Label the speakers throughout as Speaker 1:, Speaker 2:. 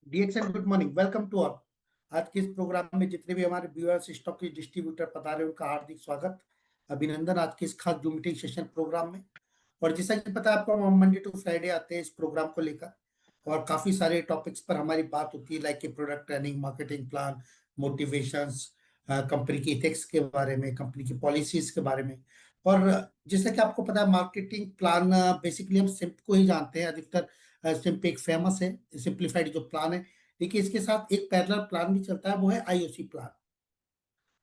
Speaker 1: डीएक्सन good morning, welcome to all. आज के इस प्रोग्राम में जितने भी हमारे व्यूअर्स, स्टॉक के डिस्ट्रीब्यूटर पधारे हैं, उनका हार्दिक स्वागत, अभिनंदन आज के इस खास जूम मीटिंग सेशन प्रोग्राम में। और जैसा कि पता है आपको, हम मंडे टू फ्राइडे आते हैं इस प्रोग्राम को लेकर और काफी सारे टॉपिक्स पर हमारी बात होती है, लाइक कि product training, marketing plan, motivations, company की इथिक्स के बारे में, कंपनी की पॉलिसीज के बारे में। और जैसा कि आपको पता है, मार्केटिंग प्लान बेसिकली हम सिम्प को ही जानते हैं अधिकतर। सिम्प एक फेमस है, सिंप्लीफाइड जो प्लान है। देखिए, इसके साथ एक पैरेलल प्लान भी चलता है, वो है आईओसी प्लान।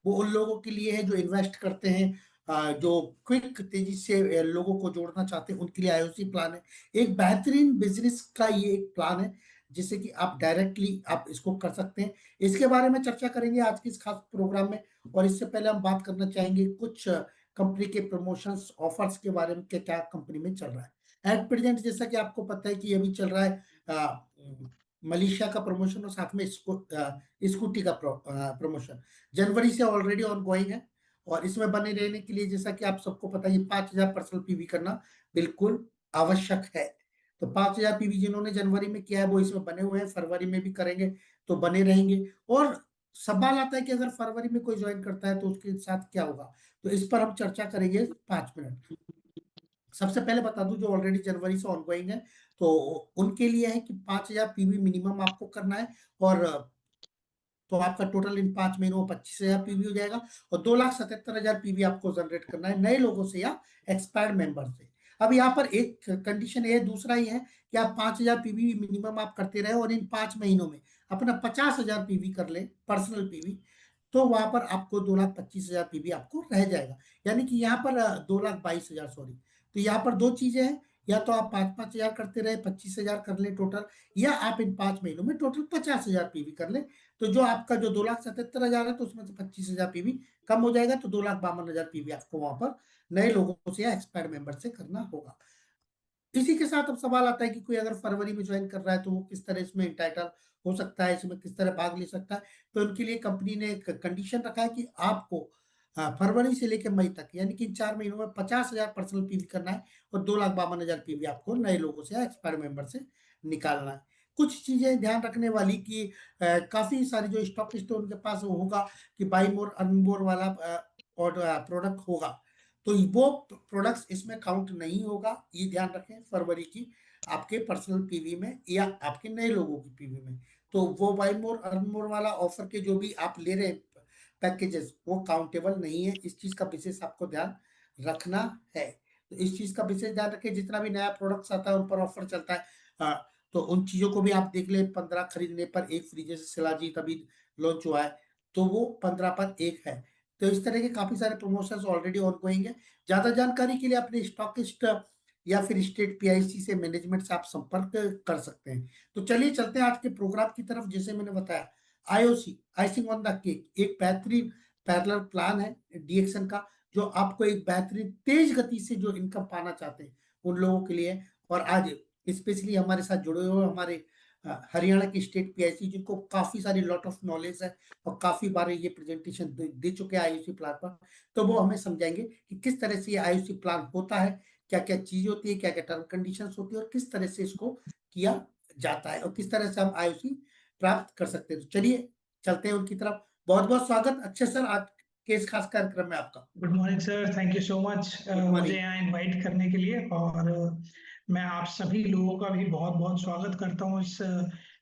Speaker 1: वो उन लोगों के लिए है जो इन्वेस्ट करते हैं, जो क्विक तेजी से लोगों को जोड़ना चाहते हैं, उनके लिए आईओसी प्लान है। एक बेहतरीन बिजनेस का ये एक प्लान है, जिससे कि आप डायरेक्टली आप इसको कर सकते हैं। इसके बारे में चर्चा करेंगे आज के इस खास प्रोग्राम में। और इससे पहले हम बात करना चाहेंगे कुछ कंपनी के प्रमोशंस ऑफर्स के बारे में, क्या कंपनी में चल रहा है एट प्रेजेंट। जैसा कि आपको पता है कि अभी चल रहा है मलेशिया का प्रमोशन और साथ में स्कूटी का प्रमोशन जनवरी से ऑलरेडी ऑन गोइंग है। और इसमें बने रहने के लिए, जैसा कि आप सबको पता है, 5,000 पर्सनल पीवी करना बिल्कुल आवश्यक है। तो 5,000 पीवी जिन्होंने जनवरी में किया है वो इसमें बने हुए हैं, फरवरी में भी करेंगे तो बने रहेंगे। और सवाल आता है कि अगर फरवरी में कोई ज्वाइन करता है तो उसके साथ क्या होगा, तो इस पर हम चर्चा करेंगे 5 मिनट। सबसे पहले बता दूं, जो ऑलरेडी जनवरी से ऑनगोइंग है तो उनके लिए है कि 5,000 पीवी मिनिमम आपको करना है। और तो आपका टोटल इन 5 महीनों में 25,000 पीवी हो जाएगा। और 2,77,000 पीवी आपको जनरेट करना है नए लोगों से या एक्सपायर्ड मेंबर से। अब यहाँ पर एक कंडीशन है, दूसरा ही है कि आप 5,000 पीवी मिनिमम आप करते रहे और इन 5 महीनों में अपना 50,000 पीवी कर ले, पर्सनल पीवी। तो वहां पर आपको 2,25,000 पीवी आपको रह जाएगा। यानी कि यहाँ पर 2,22,000, सॉरी। तो यहाँ पर दो चीजें हैं, या तो आप 5,500 करते रहे, 25,000 कर ले टोटल, या आप इन 5 महीनों में टोटल 50,000 पीवी कर ले। तो जो आपका जो 2,77,000 है, तो उसमें से 25,000 पीवी कम हो जाएगा, तो 2,52,000 पीवी आपको वहां पर नए लोगों से या एक्सपायर्ड मेंबर से करना होगा। इसी के साथ अब सवाल आता है कि कोई अगर फरवरी में ज्वाइन कर रहा है तो वो किस तरह इसमें इंटाइटल हो सकता है, इसमें किस तरह भाग ले सकता है। तो उनके लिए कंपनी ने एक कंडीशन रखा है कि आपको फरवरी से लेकर मई तक, यानी कि इन 4 महीनों में 50,000 पर्सनल पीवी करना है और 2,52,000 पीवी आपको नए लोगों से या एक्सपायर मेंबर से निकालना है। कुछ चीजें ध्यान रखने वाली कि काफी सारी जो स्टॉकिस्ट है उनके पास वो होगा कि बाई मोर अर्न मोर वाला और प्रोडक्ट होगा, तो वो प्रोडक्ट्स इसमें काउंट नहीं होगा। ये ध्यान रखें फरवरी की आपके पर्सनल पीवी में या आपके नए लोगों की पीवी में। तो वो बाई मोर अर्न मोर वाला ऑफर के जो भी आप ले रहे हैं पैकेजेस, वो काउंटेबल नहीं है। इस चीज का विशेष आपको ध्यान रखना है। तो इस चीज का विशेष ध्यान रखें, जितना भी नया प्रोडक्ट्स आता है उन पर ऑफर चलता है। तो उन चीजों को भी आप देख ले, 15 खरीदने पर एक फ्री, जैसे शिलाजीत अभी लॉन्च हुआ है तो वो 15 पर एक है। तो इस तरह के काफी सारे प्रमोशंस ऑलरेडी ऑनगोइंग है। ज्यादा जानकारी के लिए अपने स्टॉकिस्ट या फिर स्टेट पीआईसी से, मैनेजमेंट से आप संपर्क कर सकते हैं। तो चलिए चलते हैं आज के प्रोग्राम की तरफ। जैसे मैंने बताया, IOC, icing on the cake, एक बेहतरीन पैरेलल प्लान है डीएक्सन का, जो आपको एक बेहतरीन तेज गति से जो इनकम पाना चाहते हैं उन लोगों के लिए। और आज स्पेशली हमारे साथ जुड़े हुए हमारे हरियाणा की स्टेट पीआईसी, जिनको काफी सारी लॉट ऑफ नॉलेज है और काफी बार ये प्रेजेंटेशन दे चुके हैं आईओसी प्लान पर। तो वो हमें समझाएंगे कि किस तरह से ये आईओसी प्लान होता है, क्या क्या चीज होती है, क्या क्या टर्म कंडीशंस होती है, और किस तरह से इसको किया जाता है और किस तरह से हम आईओसी प्राप्त कर सकते हैं। तो चलिए चलते हैं उनकी तरफ। बहुत बहुत स्वागत अक्षय सर आज के इस खास कार्यक्रम में आपका।
Speaker 2: Good morning sir, thank you so much
Speaker 1: good
Speaker 2: मुझे
Speaker 1: मॉर्निंग।
Speaker 2: यहाँ इनवाइट करने के लिए। और मैं आप सभी लोगों का भी बहुत बहुत स्वागत करता हूँ इस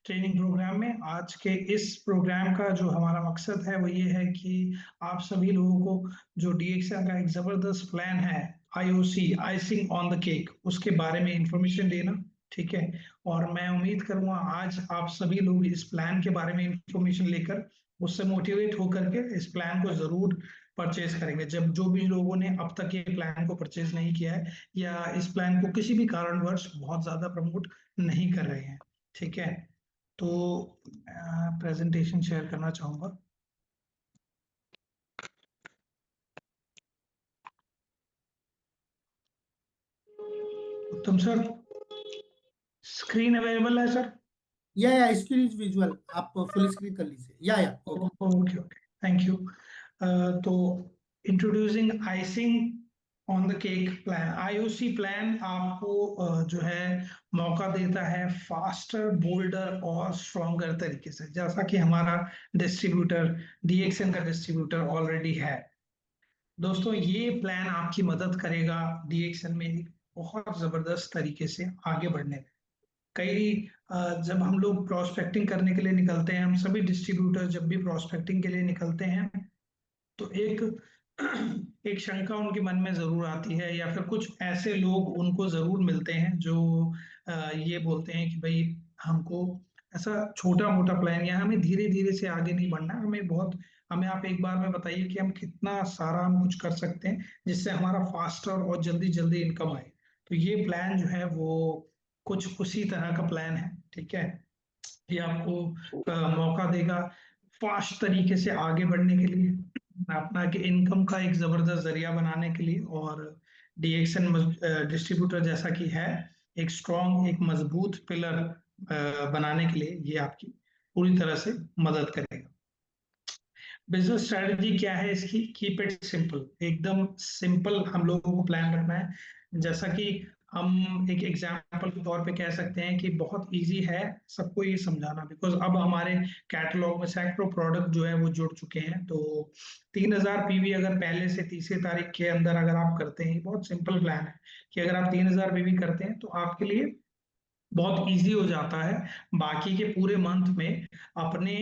Speaker 2: ट्रेनिंग प्रोग्राम में। आज के इस प्रोग्राम का जो हमारा मकसद है वो ये है कि आप सभी लोगों को जो डीएक्सएल का एक जबरदस्त प्लान है, IOC, icing on the cake, उसके बारे में इंफॉर्मेशन देना। ठीक है। और मैं उम्मीद करूंगा आज आप सभी लोग इस प्लान के बारे में इंफॉर्मेशन लेकर उससे मोटिवेट होकर के इस प्लान को जरूर परचेज करेंगे। जब जो भी लोगों ने अब तक ये प्लान को परचेज नहीं किया है या इस प्लान को किसी भी कारणवश बहुत ज्यादा प्रमोट नहीं कर रहे हैं। ठीक है। तो प्रेजेंटेशन शेयर करना चाहूंगा। उत्तम सर, स्क्रीन अवेलेबल है सर?
Speaker 1: या स्क्रीन इज विजुअल, आप फुल स्क्रीन कर लीजिए। या okay.
Speaker 2: Okay okay, thank you. तो introducing icing on the cake plan, IOC plan आपको जो है मौका देता है फास्टर, बोल्डर और स्ट्रॉन्गर तरीके से, जैसा कि हमारा डिस्ट्रीब्यूटर डीएक्सएन का डिस्ट्रीब्यूटर ऑलरेडी है। दोस्तों ये प्लान आपकी मदद करेगा डीएक्सएन में एक बहुत जबरदस्त तरीके से आगे बढ़ने में। कई जब हम लोग प्रोस्पेक्टिंग करने के लिए निकलते हैं, हम सभी डिस्ट्रीब्यूटर जब भी प्रोस्पेक्टिंग के लिए निकलते हैं तो एक एक शंका उनके मन में जरूर आती है, या फिर कुछ ऐसे लोग उनको जरूर मिलते हैं जो ये बोलते हैं कि भाई हमको ऐसा छोटा मोटा प्लान, या हमें धीरे धीरे से आगे नहीं बढ़ना, हमें आप एक बार में बताइए कि हम कितना सारा हम कुछ कर सकते हैं जिससे हमारा फास्टर और जल्दी जल्दी इनकम आए। तो ये प्लान जो है वो कुछ उसी तरह का प्लान है, ठीक है। ये आपको मौका देगा फास्ट तरीके से आगे बढ़ने के लिए, अपना के इनकम का एक जबरदस्त जरिया बनाने के लिए, और डीएक्सएन डिस्ट्रीब्यूटर जैसा कि है एक स्ट्रॉन्ग, एक मजबूत पिलर बनाने के लिए ये आपकी पूरी तरह से मदद करेगा। बिजनेस स्ट्रेटजी क्या है इसकी? कीप इट सिंपल, एकदम सिंपल हम लोगों को प्लान रखना है। जैसा कि हम एक एग्जांपल के तौर पे कह सकते हैं कि बहुत इजी है सबको ये समझाना, बिकॉज अब हमारे कैटलॉग में सैकड़ों प्रोडक्ट जो है वो जुड़ चुके हैं। तो 3000 पीवी अगर पहले से तीसरी तारीख के अंदर अगर आप करते हैं, बहुत सिंपल प्लान है कि अगर आप 3000 पीवी करते हैं तो आपके लिए बहुत इजी हो जाता है बाकी के पूरे मंथ में अपने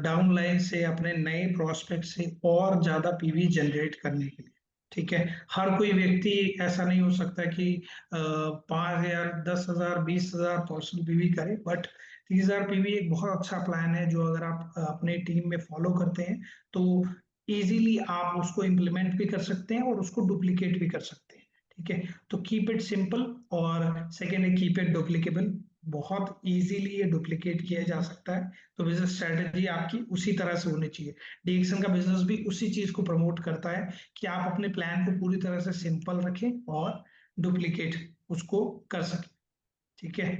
Speaker 2: डाउन लाइन से, अपने नए प्रोस्पेक्ट से और ज्यादा पीवी जनरेट करने के लिए, ठीक है। हर कोई व्यक्ति ऐसा नहीं हो सकता कि 5,000, 10,000, 20,000 पर्सनल पीवी करे, बट 30,000 पीवी एक बहुत अच्छा प्लान है जो अगर आप अपने टीम में फॉलो करते हैं तो इजीली आप उसको इम्प्लीमेंट भी कर सकते हैं और उसको डुप्लीकेट भी कर सकते हैं, ठीक है। तो कीप इट सिंपल, और सेकेंड है कीप इट डुप्लीकेबल, बहुत इजीली ये डुप्लीकेट किया जा सकता है। तो बिजनेस स्ट्रेटजी आपकी उसी तरह से होनी चाहिए। डीएक्सएन का बिजनेस भी उसी चीज को प्रमोट करता है कि आप अपने प्लान को पूरी तरह से सिंपल रखें और डुप्लीकेट उसको कर सकें, ठीक है।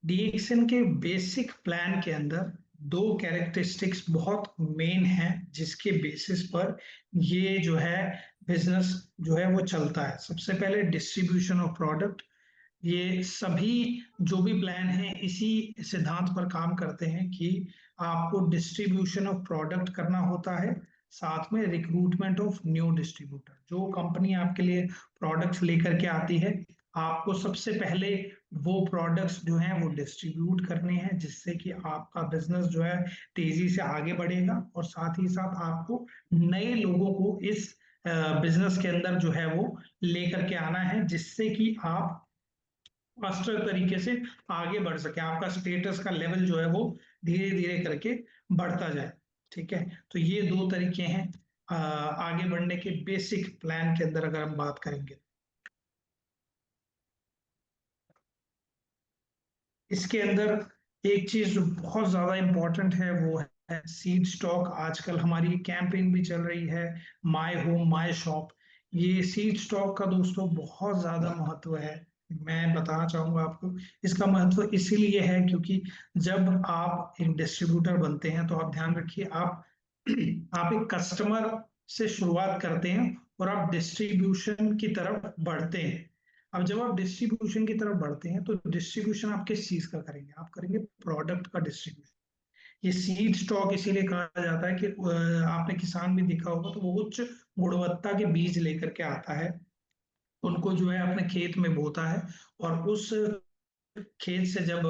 Speaker 2: डीएक्सएन के बेसिक प्लान के अंदर दो कैरेक्टरिस्टिक्स बहुत मेन हैं जिसके बेसिस पर ये जो है बिजनेस जो है वो चलता है। सबसे पहले डिस्ट्रीब्यूशन ऑफ प्रोडक्ट, ये सभी जो भी प्लान है इसी सिद्धांत पर काम करते हैं कि आपको डिस्ट्रीब्यूशन ऑफ प्रोडक्ट करना होता है, साथ में रिक्रूटमेंट ऑफ न्यू डिस्ट्रीब्यूटर। जो कंपनी आपके लिए प्रोडक्ट्स लेकर के आती है, आपको सबसे पहले वो प्रोडक्ट्स जो हैं वो डिस्ट्रीब्यूट करने हैं, जिससे कि आपका बिजनेस जो है तेजी से आगे बढ़ेगा, और साथ ही साथ आपको नए लोगों को इस बिजनेस के अंदर जो है वो लेकर के आना है, जिससे कि आप फास्टर तरीके से आगे बढ़ सके, आपका स्टेटस का लेवल जो है वो धीरे धीरे करके बढ़ता जाए, ठीक है। तो ये दो तरीके हैं आगे बढ़ने के बेसिक प्लान के अंदर अगर हम बात करेंगे। इसके अंदर एक चीज जो बहुत ज्यादा इंपॉर्टेंट है वो है सीड स्टॉक। आजकल हमारी कैंपेन भी चल रही है माय होम माय शॉप। ये सीड स्टॉक का दोस्तों बहुत ज्यादा महत्व है। मैं बताना चाहूंगा आपको, इसका महत्व इसीलिए है क्योंकि जब आप एक डिस्ट्रीब्यूटर बनते हैं तो आप ध्यान रखिए, आप एक कस्टमर से शुरुआत करते हैं और आप डिस्ट्रीब्यूशन की तरफ बढ़ते हैं। अब जब आप डिस्ट्रीब्यूशन की तरफ बढ़ते हैं तो डिस्ट्रीब्यूशन आप किस चीज का करेंगे? आप करेंगे प्रोडक्ट का डिस्ट्रीब्यूशन। ये सीड स्टॉक इसीलिए कहा जाता है कि आपने किसान भी देखा होगा तो वो उच्च गुणवत्ता के बीज लेकर के आता है, उनको जो है अपने खेत में बोता है, और उस खेत से जब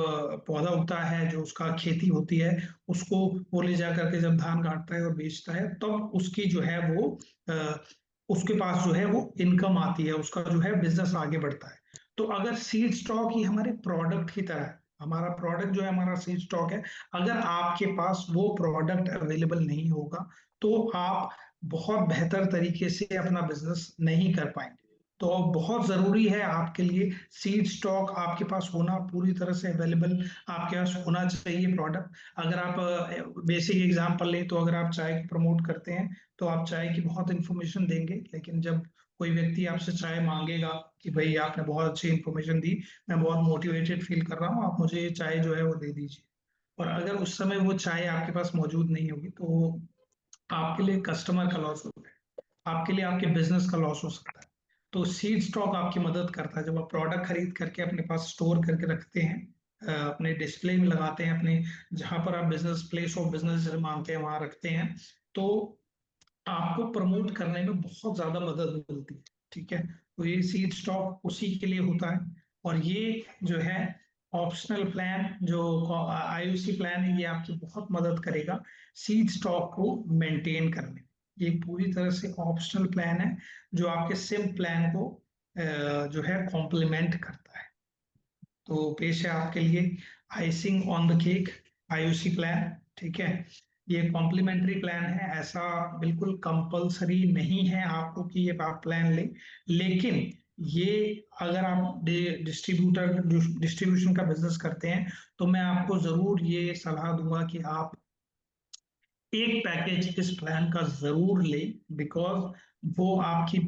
Speaker 2: पौधा उगता है, जो उसका खेती होती है, उसको वो ले जा करके जब धान काटता है और बेचता है, तब उसकी जो है वो अ, उसके पास जो है वो इनकम आती है, उसका जो है बिजनेस आगे बढ़ता है। तो अगर सीड स्टॉक ही हमारे प्रोडक्ट की तरह है, हमारा प्रोडक्ट जो है हमारा सीड स्टॉक है, अगर आपके पास वो प्रोडक्ट अवेलेबल नहीं होगा तो आप बहुत बेहतर तरीके से अपना बिजनेस नहीं कर पाएंगे। तो बहुत जरूरी है आपके लिए सीड स्टॉक आपके पास होना, पूरी तरह से अवेलेबल आपके पास होना चाहिए प्रोडक्ट। अगर आप बेसिक एग्जांपल लें तो अगर आप चाय को प्रमोट करते हैं तो आप चाय की बहुत इंफॉर्मेशन देंगे, लेकिन जब कोई व्यक्ति आपसे चाय मांगेगा कि भाई आपने बहुत अच्छी इंफॉर्मेशन दी, मैं बहुत मोटिवेटेड फील कर रहा हूँ, आप मुझे ये चाय जो है वो दे दीजिए, और अगर उस समय वो चाय आपके पास मौजूद नहीं होगी तो आपके लिए कस्टमर का लॉस होगा। आपके लिए आपके बिजनेस का लॉस हो सकता है। तो सीड स्टॉक आपकी मदद करता है। जब आप प्रोडक्ट खरीद करके अपने पास स्टोर करके रखते हैं, अपने डिस्प्ले में लगाते हैं, अपने जहां पर आप बिजनेस, प्लेस ऑफ बिजनेस मानते हैं वहां रखते हैं, तो आपको प्रमोट करने में बहुत ज्यादा मदद मिलती है। ठीक है, तो ये सीड स्टॉक उसी के लिए होता है। और ये जो है ऑप्शनल प्लान, जो आईयूसी प्लान है, ये आपकी बहुत मदद करेगा सीड स्टॉक को मेंटेन करने में। ये पूरी तरह से ऑप्शनल प्लान है जो आपके सिम प्लान को जो है कॉम्प्लीमेंट करता है। तो पेश है आपके लिए icing on the cake IUC plan. ठीक है, ये कॉम्प्लीमेंट्री प्लान है, ऐसा बिल्कुल कंपलसरी नहीं है आपको कि ये आप प्लान लें, लेकिन ये अगर आप डिस्ट्रीब्यूशन का बिजनेस करते हैं तो मैं आपको जरूर ये सलाह दूंगा कि आप एक पैकेज इस प्लान का जरूर लें, बिकॉज वो आपकी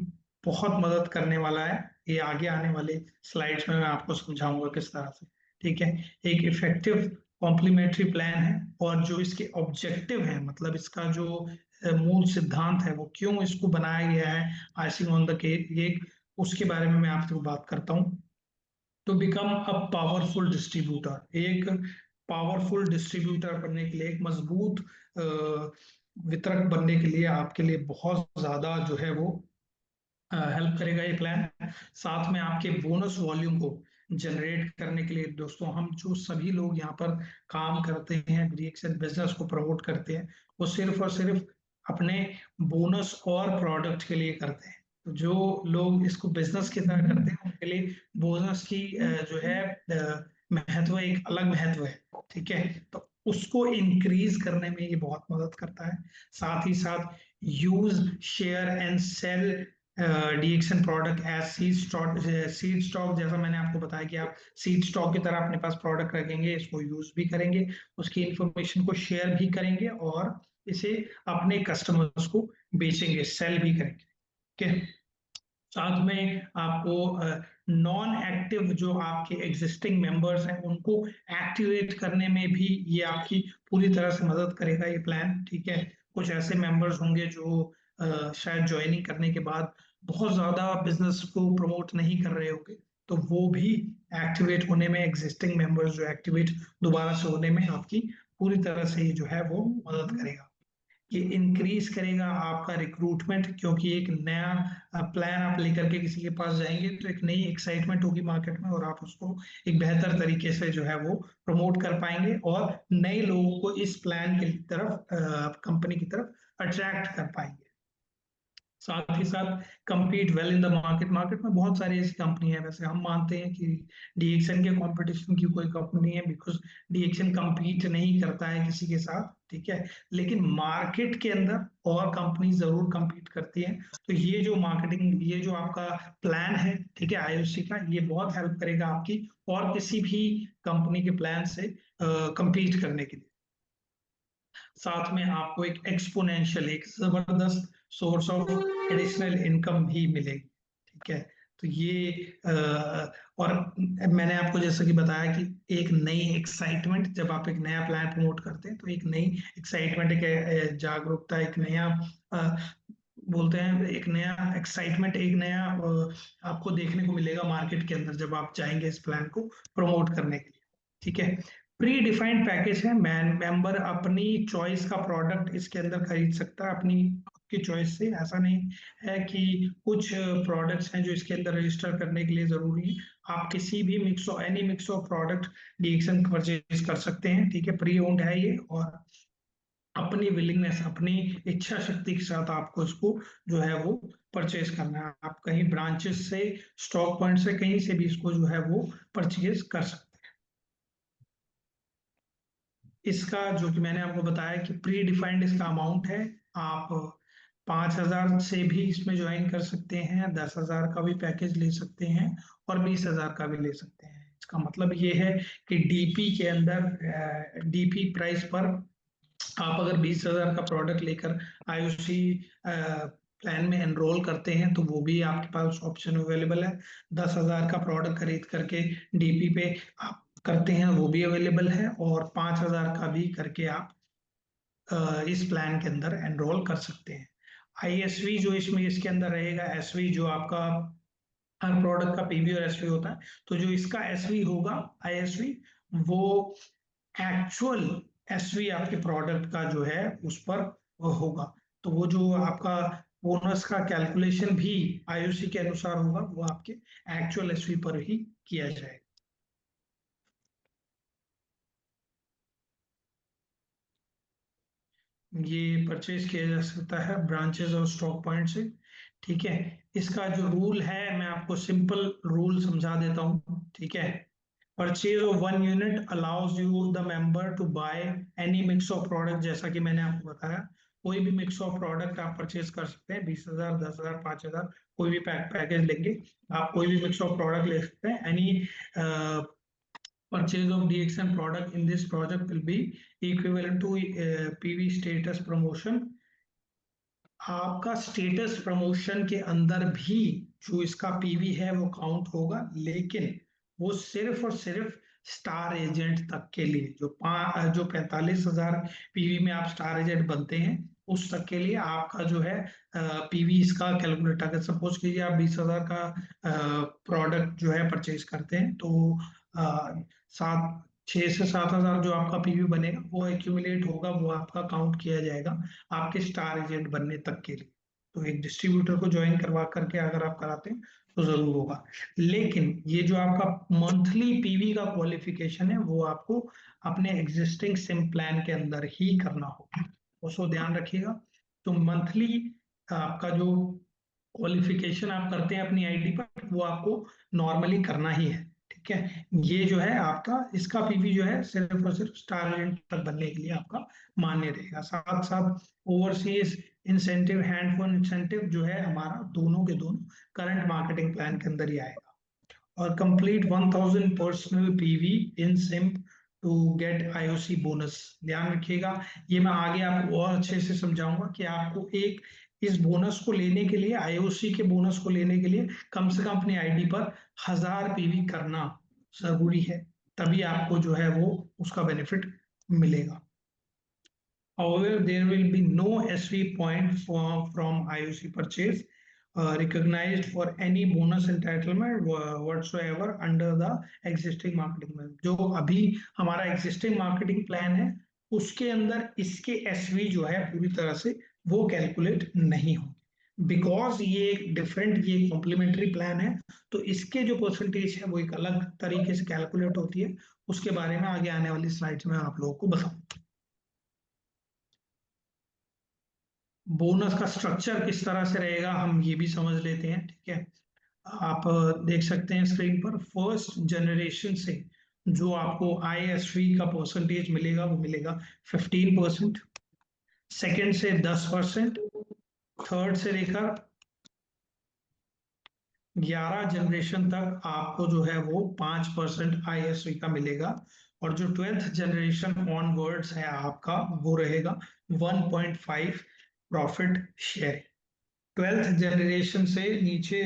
Speaker 2: बहुत मदद करने वाला है। ये आगे आने वाले स्लाइड्स में मैं आपको समझाऊंगा किस तरह से। ठीक है, एक इफेक्टिव कॉम्प्लीमेंट्री प्लान है, और जो इसके ऑब्जेक्टिव है, मतलब इसका जो मूल सिद्धांत है, वो क्यों इसको बनाया गया है आइसिंग ऑन द केक, ये उसके बारे में मैं आपसे बात करता हूँ। To become a powerful distributor, एक पावरफुल डिस्ट्रीब्यूटर बनने के लिए, एक मजबूत वितरक बनने के लिए आपके लिए बहुत ज्यादा जो है वो हेल्प करेगा ये प्लान। साथ में आपके बोनस वॉल्यूम को जनरेट करने के लिए, दोस्तों हम जो सभी लोग यहाँ पर काम करते हैं, रिएक्शन बिजनेस को प्रमोट करते हैं, वो सिर्फ और सिर्फ अपने बोनस और प्रोडक्ट के लिए करते हैं। तो जो लोग इसको बिजनेस की तरह करते हैं उनके लिए बोनस की जो है महत्व, एक अलग महत्व है। ठीक है, तो उसको इंक्रीज करने में ये बहुत मदद करता है। साथ ही साथ use, share and sell DXN product as seed stock, जैसा मैंने आपको बताया कि आप सीड स्टॉक की तरह अपने पास प्रोडक्ट रखेंगे, इसको यूज भी करेंगे, उसकी इंफॉर्मेशन को शेयर भी करेंगे, और इसे अपने कस्टमर्स को बेचेंगे, सेल भी करेंगे। ठीक है, साथ में आपको नॉन एक्टिव जो आपके एग्जिस्टिंग मेंबर्स हैं उनको एक्टिवेट करने में भी ये आपकी पूरी तरह से मदद करेगा ये प्लान। ठीक है, कुछ ऐसे मेंबर्स होंगे जो शायद ज्वाइनिंग करने के बाद बहुत ज्यादा बिजनेस को प्रमोट नहीं कर रहे होंगे, तो वो भी एक्टिवेट होने में, एग्जिस्टिंग मेंबर्स जो एक्टिवेट दोबारा से होने में आपकी पूरी तरह से जो है वो मदद करेगा। ये इंक्रीज करेगा आपका रिक्रूटमेंट, क्योंकि एक नया प्लान आप लेकर के किसी के पास जाएंगे तो एक नई एक्साइटमेंट होगी मार्केट में, और आप उसको एक बेहतर तरीके से जो है वो प्रमोट कर पाएंगे, और नए लोगों को इस प्लान की तरफ, कंपनी की तरफ अट्रैक्ट कर पाएंगे। साथ ही साथ compete well in the market, market में बहुत सारी ऐसी कंपनी है। वैसे हम मानते हैं कि डीएक्शन के कंपटीशन की कोई कंपनी है, बिकॉज डीएक्शन compete नहीं करता है किसी के साथ। ठीक है, लेकिन मार्केट के अंदर और कंपनी जरूर compete करती है। तो ये जो मार्केटिंग, ये जो आपका प्लान है, ठीक है, आईओसी का, ये बहुत हेल्प करेगा आपकी और किसी भी कंपनी के प्लान से compete करने के लिए। साथ में आपको एक एक्सपोनेंशियल, एक जबरदस्त सोर्स ऑफ एडिशनल इनकम भी मिलेगी। ठीक है, तो ये और मैंने आपको जैसा कि बताया कि एक नई एक्साइटमेंट, जब आप एक नया प्लान प्रमोट करते हैं तो एक नई एक्साइटमेंट, एक जागरूकता, एक नया बोलते हैं, एक नया एक्साइटमेंट, एक नया आपको देखने को मिलेगा मार्केट के अंदर जब आप चाहेंगे इस प्लान को प्रमोट करने के लिए। ठीक है, प्री डिफाइंड पैकेज है, मेंबर अपनी चॉइस का प्रोडक्ट इसके अंदर खरीद सकता है, अपनी की चॉइस से। ऐसा नहीं है कि कुछ प्रोडक्ट्स हैं जो इसके अंदर रजिस्टर करने के लिए जरूरी है, आप किसी भी any mix of product DXN purchase कर सकते हैं। ठीक है, प्री ओन्ड है ये, और अपनी विलिंगनेस, अपनी इच्छा शक्ति के साथ आपको इसको जो है वो परचेज करना है। आप कहीं ब्रांचेस से, स्टॉक पॉइंट से, कहीं से भी इसको जो है वो परचेज कर सकते हैं। इसका जो कि मैंने आपको बताया कि प्री डिफाइंड इसका अमाउंट है, आप 5,000 से भी इसमें ज्वाइन कर सकते हैं, 10,000 का भी पैकेज ले सकते हैं, और 20,000 का भी ले सकते हैं। इसका मतलब ये है कि डीपी के अंदर, डीपी प्राइस पर आप अगर 20,000 का प्रोडक्ट लेकर आईओसी प्लान में एनरोल करते हैं तो वो भी आपके पास ऑप्शन अवेलेबल है। 10,000 का प्रोडक्ट खरीद करके डीपी पे आप करते हैं, वो भी अवेलेबल है, और 5,000 का भी करके आप इस प्लान के अंदर एनरोल कर सकते हैं। ISV जो इसमें इसके अंदर रहेगा, SV जो आपका हर प्रोडक्ट का PV और SV होता है, तो जो इसका SV होगा ISV, वो एक्चुअल SV आपके प्रोडक्ट का जो है उस पर होगा। तो वो जो आपका बोनस का कैलकुलेशन भी IOC के अनुसार होगा, वो आपके एक्चुअल SV पर ही किया जाएगा। ये परचेज किया जा सकता है ब्रांचेस और स्टॉक पॉइंट से, ठीक है। इसका जो रूल है मैं आपको सिंपल रूल समझा देता हूँ, ठीक है। Purchase of 1 unit allows you the member to buy any mix of product, जैसा कि मैंने आपको बताया, कोई भी मिक्स ऑफ प्रोडक्ट आप परचेज कर सकते हैं। 20,000, 10,000, 5,000, कोई भी पैकेज लेंगे आप, कोई भी मिक्स ऑफ प्रोडक्ट ले सकते हैं। Any purchase of DXN product in this project will be equivalent to PV status promotion। आपका स्टेटस प्रमोशन के अंदर भी जो इसका PV है वो काउंट होगा, लेकिन वो सिर्फ और सिर्फ स्टार एजेंट तक के लिए। जो 45,000 PV में आप स्टार एजेंट बनते हैं, उस तक के लिए आपका जो है PV इसका कैलकुलेट। अगर सपोज कीजिए आप 20,000 का प्रोडक्ट जो है परचेज करते हैं, तो सात 6 से 7,000 जो आपका PV बनेगा वो एक्यूमुलेट होगा, वो आपका काउंट किया जाएगा आपके स्टार एजेंट बनने तक के लिए। तो एक डिस्ट्रीब्यूटर को ज्वाइन करवा करके अगर आप कराते हैं तो जरूर होगा। लेकिन ये जो आपका मंथली PV का क्वालिफिकेशन है, वो आपको अपने एग्जिस्टिंग सिम प्लान के अंदर ही करना होगा, उसको ध्यान रखिएगा। तो मंथली आपका जो क्वालिफिकेशन आप करते हैं अपनी ID पर, वो आपको नॉर्मली करना ही है, ठीक है। ये जो है आपका इसका PV जो है सिर्फ और सिर्फ स्टार एजेंट तक बनने के लिए आपका मान्य रहेगा। साथ साथ overseas incentive, hand phone incentive जो है हमारा दोनों के दोनों करंट मार्केटिंग प्लान के अंदर ही आएगा। और complete 1,000 personal PV in sim to get IOC bonus. ध्यान रखिएगा, ये मैं आगे आपको और अच्छे से समझाऊंगा कि आपको एक इस बोनस को लेने के लिए, IOC के बोनस को लेने के लिए कम से कम अपनी ID पर 1,000 PV करना जरूरी है, तभी आपको जो है वो उसका बेनिफिट मिलेगा। However, there will be no SV point from IOC purchase recognized for any bonus entitlement whatsoever under the existing marketing plan। जो अभी हमारा existing marketing plan है, उसके अंदर इसके SV जो है पूरी तरह से वो कैलकुलेट नहीं होंगे, बिकॉज ये एक डिफरेंट, ये कॉम्प्लीमेंट्री प्लान है। तो इसके जो परसेंटेज है वो एक अलग तरीके से कैलकुलेट होती है, उसके बारे में आगे आने वाली स्लाइड्स में आप लोगों को बताऊंगा। बोनस का स्ट्रक्चर किस तरह से रहेगा हम ये भी समझ लेते हैं, ठीक है। आप देख सकते हैं स्क्रीन पर, फर्स्ट जनरेशन से जो आपको ISV का परसेंटेज मिलेगा वो मिलेगा 15%, सेकेंड से 10%, थर्ड से लेकर 11 जनरेशन तक आपको जो है वो 5% ISV का मिलेगा। और जो 12th जनरेशन ऑनवर्ड्स है आपका, वो रहेगा 1.5 प्रॉफिट शेयर। 12th जनरेशन से नीचे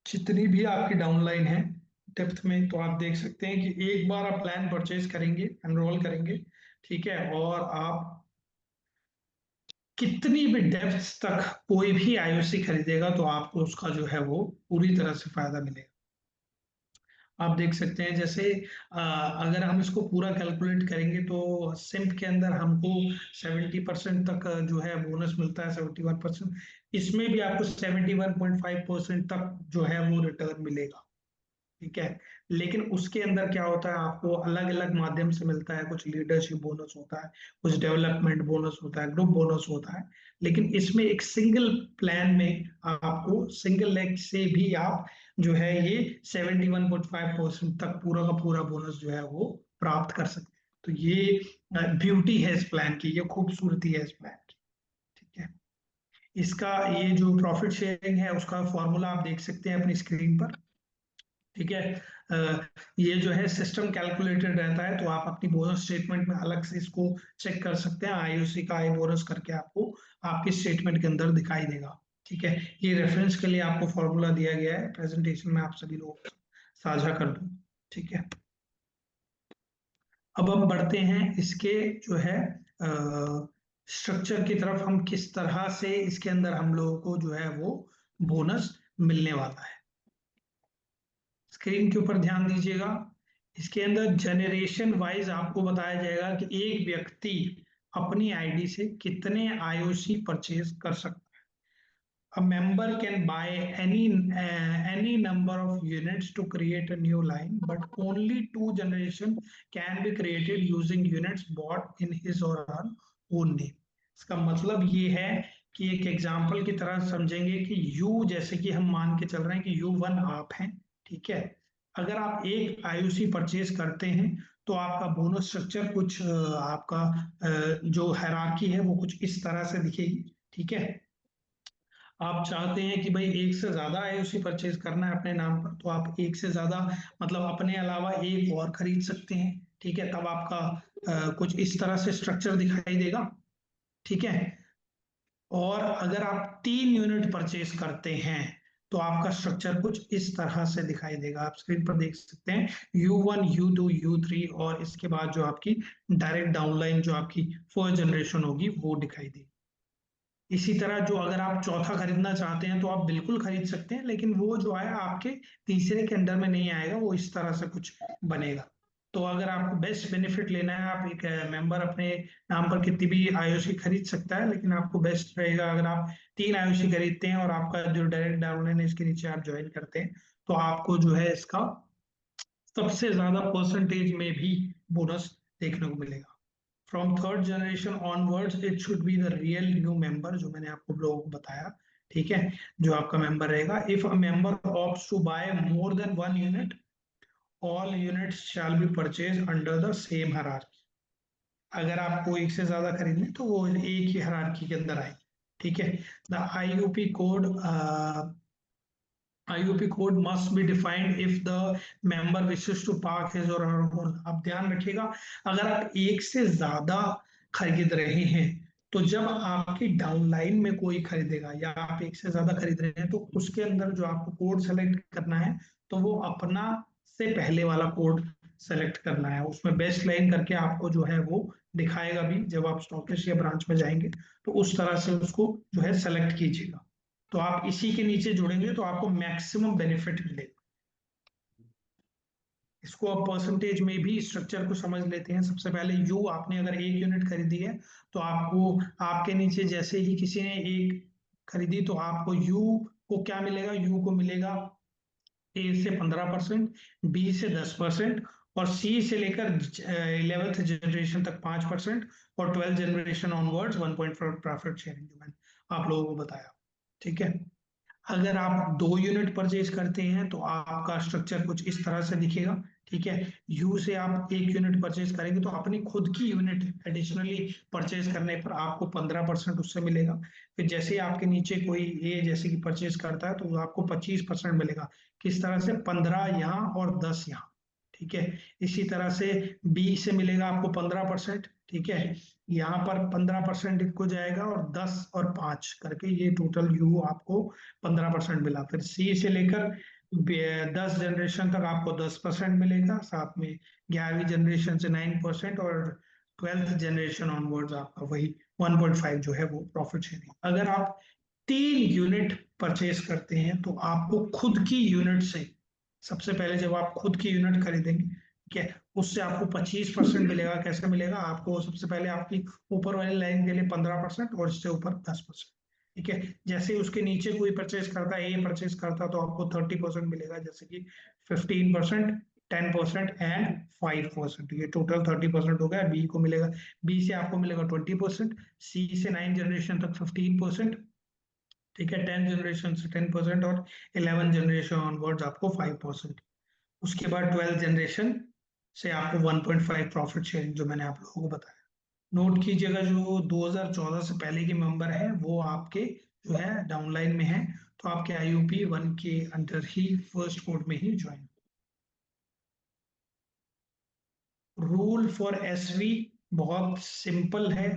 Speaker 2: जितनी भी आपकी डाउनलाइन है डेप्थ में, तो आप देख सकते हैं कि एक बार आप प्लान परचेज करेंगे, एनरोल करेंगे, ठीक है, और आप कितनी भी डेप्थ तक कोई भी IOC खरीदेगा तो आपको उसका जो है वो पूरी तरह से फायदा मिलेगा। आप देख सकते हैं जैसे अगर हम इसको पूरा कैलकुलेट करेंगे तो सिम्प के अंदर हमको 70% तक जो है बोनस मिलता है, 71%। इसमें भी आपको 71.5% तक जो है वो रिटर्न मिलेगा, ठीक है। लेकिन उसके अंदर क्या होता है, आपको अलग अलग माध्यम से मिलता है। कुछ लीडरशिप बोनस होता है, कुछ डेवलपमेंट बोनस होता है, ग्रुप बोनस होता है। लेकिन इसमें एक सिंगल प्लान में आपको सिंगल लेग से भी आप जो है ये 71.5% तक पूरा का पूरा बोनस जो है वो प्राप्त कर सकते हैं। तो ये ब्यूटी है इस प्लान की, ये खूबसूरती है इस प्लान की, ठीक है। इसका ये जो प्रॉफिट शेयरिंग है उसका फॉर्मूला आप देख सकते हैं अपनी स्क्रीन पर, ठीक है। ये जो है सिस्टम कैलकुलेटेड रहता है, तो आप अपनी बोनस स्टेटमेंट में अलग से इसको चेक कर सकते हैं। IOC का आई बोनस करके आपको आपके स्टेटमेंट के अंदर दिखाई देगा, ठीक है। ये रेफरेंस के लिए आपको फॉर्मूला दिया गया है, प्रेजेंटेशन में आप सभी लोग साझा कर दूं, ठीक है। अब हम बढ़ते हैं इसके जो है स्ट्रक्चर की तरफ हम किस तरह से इसके अंदर हम लोगों को जो है वो बोनस मिलने वाला है। स्क्रीन के ऊपर ध्यान दीजिएगा। इसके अंदर जनरेशन वाइज आपको बताया जाएगा कि एक व्यक्ति अपनी आईडी से कितने आईओसी परचेज कर सकता है। A member can buy any number of units to create a new line, but only 2 generation can be created using units bought in his or her own name. इसका मतलब ये है कि एक एग्जाम्पल की तरह समझेंगे कि U, जैसे कि हम मान के चल रहे हैं कि U1 आप हैं, ठीक है। अगर आप एक आईओसी परचेज करते हैं तो आपका बोनस स्ट्रक्चर कुछ आपका जो हायरार्की है वो कुछ इस तरह से दिखेगी, ठीक है। आप चाहते हैं कि भाई एक से ज्यादा आईओसी परचेज करना है अपने नाम पर, तो आप एक से ज्यादा मतलब अपने अलावा एक और खरीद सकते हैं, ठीक है। तब आपका कुछ इस तरह से स्ट्रक्चर दिखाई देगा, ठीक है। और अगर आप 3 यूनिट परचेज करते हैं तो आपका स्ट्रक्चर कुछ इस तरह से दिखाई देगा। आप स्क्रीन पर देख सकते हैं U1, U2, U3 और इसके बाद जो आपकी डायरेक्ट डाउनलाइन जो आपकी फर्स्ट जनरेशन होगी वो दिखाई देगी। इसी तरह जो अगर आप चौथा खरीदना चाहते हैं तो आप बिल्कुल खरीद सकते हैं, लेकिन वो जो है आपके तीसरे के अंडर में नहीं आएगा, वो इस तरह से कुछ बनेगा। तो अगर आपको बेस्ट बेनिफिट लेना है, आप एक मेंबर अपने नाम पर कितनी भी आईओसी खरीद सकता है, लेकिन आपको बेस्ट रहेगा अगर आप 3 आईओसी खरीदते हैं और आपका जो डायरेक्ट डाउनलाइन है इसके नीचे आप ज्वाइन करते हैं, तो आपको जो है इसका सबसे ज्यादा परसेंटेज में भी बोनस देखने को मिलेगा। From third generation onwards it should be the real new member, जो मैंने आपको लोगों को बताया, ठीक है, जो आपका मेंबर रहेगा। If a member opts to buy more than 1 unit, all units shall be purchase under the same hierarchy. अगर आपको एक से ज्यादा खरीदने तो वो एक ही हायरार्की के अंदर आएगी, ठीक है। The IUP code IUP code must be defined if the member wishes to park his or her home। आप ध्यान रखिएगा, अगर आप एक से ज्यादा खरीद रहे हैं तो जब आपकी डाउनलाइन में कोई खरीदेगा या आप एक से ज्यादा खरीद रहे हैं तो उसके अंदर जो आपको कोड सेलेक्ट करना है तो वो अपना से पहले वाला कोड सेलेक्ट करना है। उसमें बेस्ट लाइन करके आपको जो है वो दिखाएगा भी, जब आप स्टॉकिस्ट या ब्रांच में जाएंगे तो उस तरह से उसको जो है सेलेक्ट कीजिएगा। तो आप इसी के नीचे जुड़ेंगे तो आपको मैक्सिमम बेनिफिट मिलेगा। इसको आप परसेंटेज में भी स्ट्रक्चर को समझ लेते हैं। सबसे पहले यू, आपने अगर 1 यूनिट खरीदी है तो आपको आपके नीचे जैसे ही किसी ने एक खरीदी तो आपको यू को क्या मिलेगा, यू को मिलेगा ए से 15%, बी से 10% और सी से लेकर 11th जनरेशन तक 5% और 12th generation onwards 1.4 profit sharing, जो मैंने आप लोगों को बताया, ठीक है। अगर आप 2 यूनिट परचेज करते हैं तो आपका स्ट्रक्चर कुछ इस तरह से दिखेगा, ठीक है। यू से आप 1 यूनिट परचेज करेंगे तो अपनी खुद की यूनिट एडिशनली परचेज करने पर आपको 15% उससे मिलेगा। फिर जैसे ही आपके नीचे कोई ए जैसे कि परचेज करता है तो आपको 25% मिलेगा। किस तरह से, 15 यहाँ और 10 यहाँ, ठीक है। इसी तरह से बी से मिलेगा आपको 15%, ठीक है। यहाँ पर 15% हो जाएगा और 10 और 5 करके ये टोटल यू आपको 15% मिला। फिर सी से लेकर 10 जनरेशन तक आपको 10% मिलेगा, साथ में 11वीं जनरेशन से 9% और 12th जनरेशन ऑनवर्ड्स आपका वही 1.5 जो है वो प्रॉफिट शेयरिंग। अगर आप 3 यूनिट परचेज करते हैं तो आपको खुद की यूनिट से, सबसे पहले जब आप खुद की यूनिट खरीदेंगे, ठीक है, उससे आपको 25% मिलेगा। कैसे मिलेगा, आपको सबसे पहले आपकी ऊपर वाली लाइन के लिए 15% और इससे ऊपर 10%, ठीक है। जैसे ही उसके नीचे कोई परचेज करता है, ए परचेज करता है तो आपको 30% मिलेगा, जैसे कि 15%, 10% एंड 5%, ये टोटल 30% हो गया। बी को मिलेगा, बी से आपको मिलेगा 20%, सी से 9 जनरेशन तक 15%, ठीक है, 10 जनरेशन से 10% और 11 जनरेशन ऑनवर्ड्स आपको 5%। उसके बाद 12 जनरेशन से आपको 1.5 प्रॉफिट शेयरिंग, जो मैंने आप लोगों को बताया। नोट कीजिएगा, जो 2014 से पहले के मेंबर है वो आपके जो है डाउनलाइन में है, तो आपके IUP 1 के अंडर ही फर्स्ट कोड में ही ज्वाइन। रूल फॉर SV बहुत सिंपल है।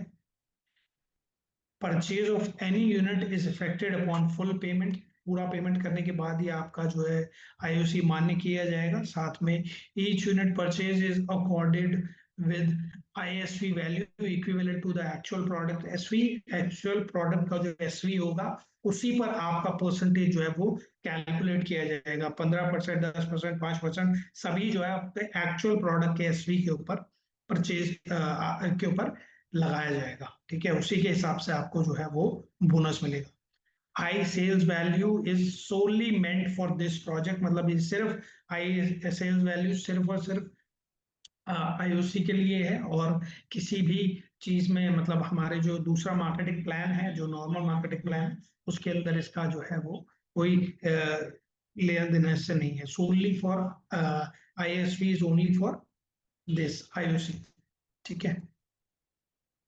Speaker 2: Purchase of any unit is affected upon full payment, पूरा पेमेंट करने के बाद ही आपका जो है IOC मान्य किया जाएगा। साथ में each unit purchase is accorded with ISV value equivalent to the actual product SV, actual product का जो SV होगा उसी पर आपका परसेंटेज जो है वो कैलकुलेट किया जाएगा। 15%, 10%, 5% सभी जो है आपके एक्चुअल प्रोडक्ट के SV के ऊपर परचेज के ऊपर लगाया जाएगा। ठीक है, उसी के हिसाब से आपको जो है वो बोनस मिलेगा। High sales value is solely meant for this project, मतलब ये सिर्फ हाई सेल्स वैल्यू सिर्फ और सिर्फ IOC के लिए है, और किसी भी चीज में मतलब हमारे जो दूसरा मार्केटिंग प्लान है, जो नॉर्मल मार्केटिंग प्लान है, उसके अंदर इसका जो है वो कोई लेन देन से नहीं है। So only for ISV is only for this IOC। ठीक है,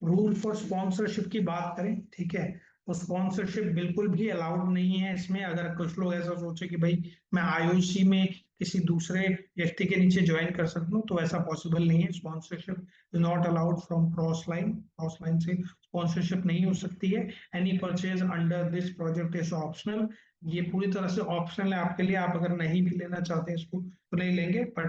Speaker 2: रूल फॉर स्पॉन्सरशिप की बात करें, ठीक है, तो स्पॉन्सरशिप बिल्कुल भी अलाउड नहीं है इसमें। अगर कुछ लोग ऐसा सोचे कि भाई मैं IOC में किसी दूसरे व्यक्ति के नीचे ज्वाइन कर सकता हूँ, तो ऐसा पॉसिबल नहीं है। Sponsorship is not allowed from cross line से स्पॉन्सरशिप नहीं हो सकती है। Any purchase under this project is optional, ये पूरी तरह से ऑप्शनल है आपके लिए। आप अगर नहीं भी लेना चाहते इसको तो नहीं लेंगे, पर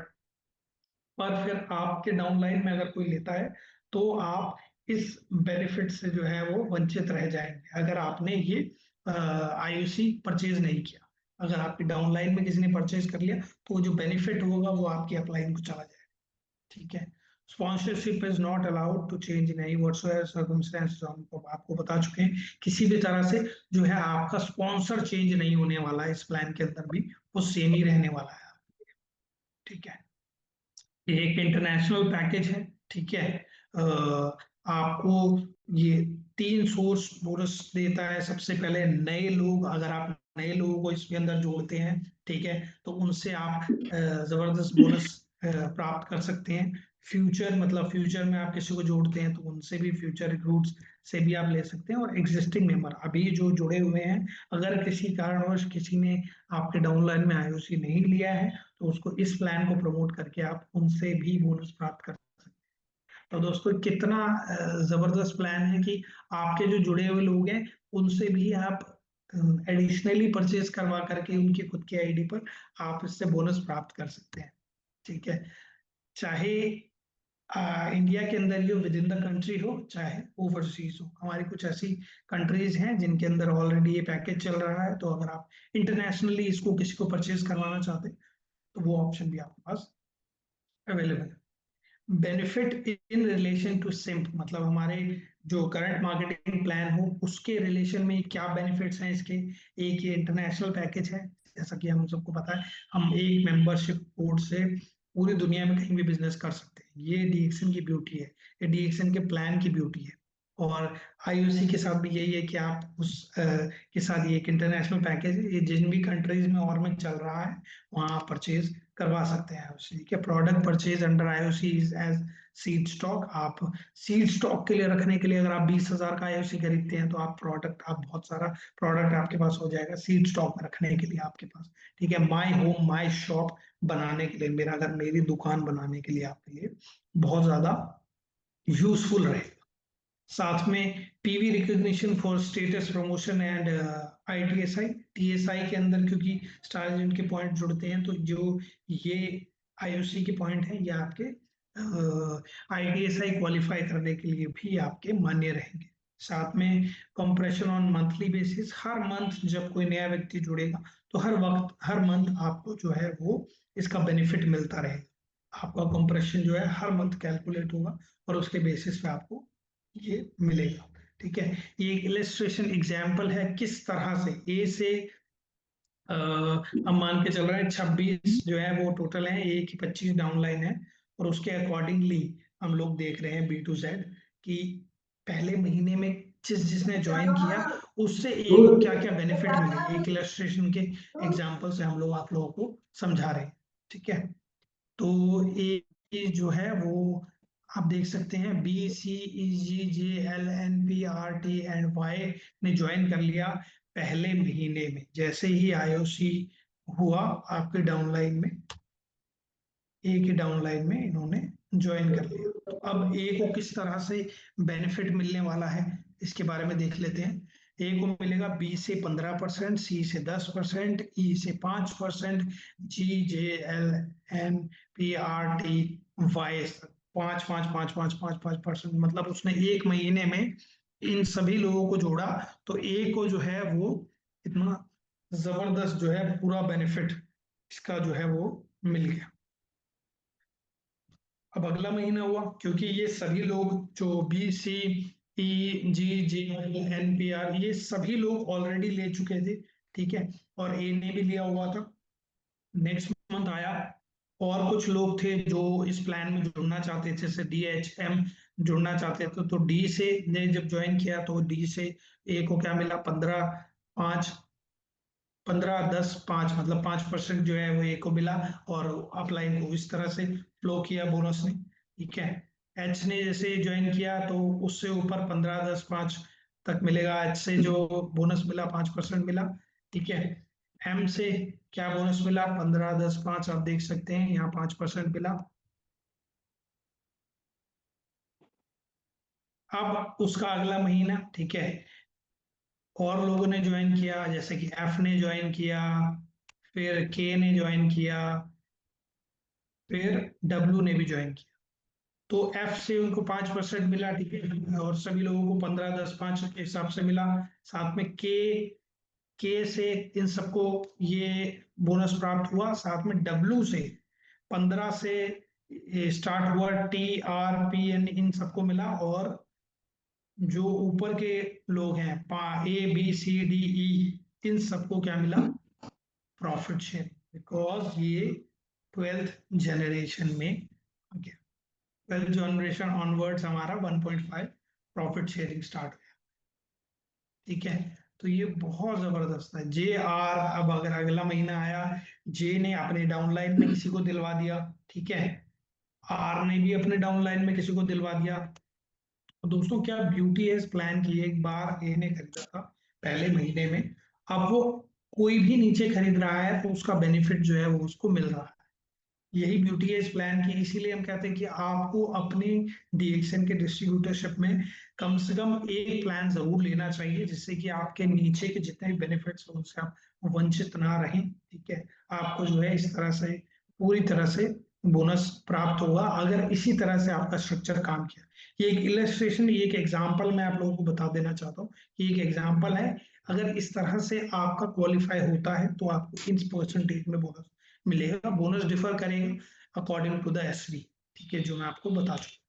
Speaker 2: फिर आपके डाउन लाइन में अगर कोई लेता है तो आप इस बेनिफिट से जो है वो वंचित रह जाएंगे, अगर आपने ये IOC परचेज नहीं किया। अगर आपकी डाउन लाइन में किसी ने परचेज कर लिया तो जो बेनिफिट होगा वो आपकी अपलाइन को चला जाएगा। ठीक है, sponsorship is not allowed to change in any whatsoever circumstances, हम आपको बता चुके हैं। किसी भी तरह से जो है आपका स्पॉन्सर चेंज नहीं होने वाला है, इस प्लान के अंदर भी वो सेम ही रहने वाला है। ठीक है, ये एक इंटरनेशनल पैकेज है। ठीक है, आपको ये 3 सोर्स बोनस देता है। सबसे पहले नए लोग, अगर आप नए लोगों को इसके अंदर जोड़ते हैं, ठीक है, तो उनसे आप जबरदस्त बोनस प्राप्त कर सकते हैं। फ्यूचर, मतलब फ्यूचर में आप किसी को जोड़ते हैं तो उनसे भी, फ्यूचर रिक्रूट्स से भी आप ले सकते हैं। और एग्जिस्टिंग मेंबर अभी जो जुड़े हुए हैं, अगर किसी कारणवश किसी ने आपके डाउनलाइन में IOC नहीं लिया है तो उसको इस प्लान को प्रमोट करके आप उनसे भी बोनस प्राप्त कर सकते हैं। तो दोस्तों कितना जबरदस्त प्लान है कि आपके जो जुड़े हुए लोग हैं उनसे भी आप एडिशनली परचेज करवा करके उनकी खुद की ID पर आप इससे बोनस प्राप्त कर सकते हैं। ठीक है, चाहे इंडिया के अंदर ही हो, विद इन द कंट्री हो, चाहे ओवरसीज हो। हमारी कुछ ऐसी कंट्रीज हैं जिनके अंदर ऑलरेडी ये पैकेज चल रहा है, तो अगर आप इंटरनेशनली इसको किसी को परचेज करवाना चाहते हैं तो वो ऑप्शन भी आपके पास अवेलेबल है। Benefit in relation to simp, मतलब हमारे जो करंट मार्केटिंग प्लान हो उसके रिलेशन में क्या बेनिफिट्स हैं इसके। एक ये इंटरनेशनल पैकेज है, जैसा कि हम सबको पता है, हम एक मेंबरशिप कोड से पूरी दुनिया में कहीं भी बिजनेस कर सकते हैं। ये DXN की ब्यूटी है, ये DXN के प्लान की ब्यूटी है। और IOC के साथ भी यही है कि आप उस के साथ, ये एक इंटरनेशनल पैकेज है, ये जिन भी कंट्रीज में और में चल रहा है वहाँ परचेज करवा सकते हैं IOC के। Product purchase under IOC is as seed stock. आप सीड स्टॉक के लिए रखने के लिए अगर आप 20,000 का IOC खरीदते हैं तो आप बहुत सारा प्रोडक्ट आपके पास हो जाएगा सीड स्टॉक में रखने के लिए आपके पास। ठीक है, माई होम माई शॉप बनाने के लिए, मेरा घर मेरी दुकान बनाने के लिए आपके लिए बहुत ज्यादा यूजफुल रहेगा। साथ में PV recognition for status promotion and ITSI TSI के अंदर, क्योंकि स्टार एजेंट के पॉइंट जुड़ते हैं तो जो ये IOC के पॉइंट है ये आपके ITSI क्वालिफाई करने के लिए भी आपके मान्य रहेंगे। साथ में compression on monthly basis, her month जब कोई नया व्यक्ति जुड़ेगा तो हर मंथ आपको जो है वो इसका बेनिफिट मिलता रहेगा। आपका कंप्रेशन जो है हर मंथ कैलकुलेट होगा और उसके बेसिस पे आपको ये मिलेगा। ठीक है, ये एक इलस्ट्रेशन एग्जाम्पल है किस तरह से A से हम मान के चल रहे हैं 26 जो है वो टोटल है, A की 25 डाउन लाइन है, और उसके अकॉर्डिंगली हम लोग देख रहे हैं B to Z कि पहले महीने में जिसने ज्वाइन किया उससे A को क्या क्या बेनिफिट मिले। एक इलस्ट्रेशन के एग्जाम्पल से हम लोग आप लोगों को समझा रहे हैं। ठीक है, तो A जो है वो आप देख सकते हैं BCEGJLNPRTNY ने ज्वाइन कर लिया पहले महीने में। जैसे ही IOC हुआ आपके डाउनलाइन में, A की डाउनलाइन में इन्होंने ज्वाइन कर लिया, तो अब A को किस तरह से बेनिफिट मिलने वाला है इसके बारे में देख लेते हैं। A को मिलेगा B से 15%, C से 10%, E से 5%, GJLNPRTY 5%, मतलब उसने एक महीने में इन सभी लोगों को जोड़ा तो ए को जो है वो इतना जबरदस्त जो है पूरा बेनिफिट इसका जो है वो मिल गया। अब अगला महीना हुआ, क्योंकि ये सभी लोग जो बी सी ई जी जे एन पी आर ये सभी लोग ऑलरेडी ले चुके थे, ठीक है, और ए ने भी लिया हुआ था। नेक्स्ट मंथ आया और कुछ लोग थे जो इस प्लान में जुड़ना चाहते थे, जैसे डी एच एम जुड़ना चाहते थे, तो डी से ने जब ज्वाइन किया तो डी से ए को क्या मिला 15 5 15 10 5, मतलब 5% जो है वो ए को मिला और अपलाइन को इस तरह से फ्लो किया बोनस ने, ठीक है। एच ने जैसे ज्वाइन किया तो उससे ऊपर 15 10 5 तक मिलेगा, एच से जो बोनस मिला 5% मिला, ठीक है। एम से क्या बोनस मिला 15 10 5, आप देख सकते हैं यहाँ 5% मिला। अब उसका अगला महीना, ठीक है, और लोगों ने ज्वाइन किया, जैसे कि एफ ने ज्वाइन किया, फिर के ने ज्वाइन किया, फिर डब्ल्यू ने भी ज्वाइन किया। तो एफ से उनको 5% मिला, ठीक है, और सभी लोगों को 15 10 5 के हिसाब से मिला। साथ में के से इन सबको ये बोनस प्राप्त हुआ। साथ में डब्ल्यू से 15 से स्टार्ट हुआ, टी आर पी एन इन सबको मिला। और जो ऊपर के लोग हैं A B C D E इन सबको क्या मिला, प्रॉफिट शेयर, बिकॉज ये 12th जनरेशन में आ गया। 12th जनरेशन ऑनवर्ड्स हमारा 1.5 प्रॉफिट शेयरिंग स्टार्ट हुआ, ठीक है। तो ये बहुत जबरदस्त है। जे आर, अब अगर अगला महीना आया, जे ने अपने डाउनलाइन में किसी को दिलवा दिया, ठीक है, आर ने भी अपने डाउनलाइन में किसी को दिलवा दिया। तो दोस्तों क्या ब्यूटी है इस प्लान की, एक बार ए ने खरीदा था पहले महीने में, अब वो कोई भी नीचे खरीद रहा है तो उसका बेनिफिट जो है वो उसको मिल रहा है। यही ब्यूटी है इस प्लान की, इसीलिए हम कहते हैं कि आपको अपनी डीएक्सएन के डिस्ट्रीब्यूटरशिप में कम से कम एक प्लान जरूर लेना चाहिए, जिससे कि आपके नीचे के जितने भी बेनिफिट्स हैं उनसे आप वंचित ना रहें, ठीक है। आपको जो है इस तरह से पूरी तरह से बोनस प्राप्त होगा अगर इसी तरह से आपका स्ट्रक्चर काम किया। ये एक इलस्ट्रेशन, ये एक एग्जाम्पल मैं आप लोगों को बता देना चाहता हूँ कि एक एग्जाम्पल है, अगर इस तरह से आपका क्वालिफाई होता है तो आपको इन परसेंटेज में बोनस मिलेगा। बोनस डिफर करेगा अकॉर्डिंग टू द एसवी, ठीक है, जो मैं आपको बता चुका।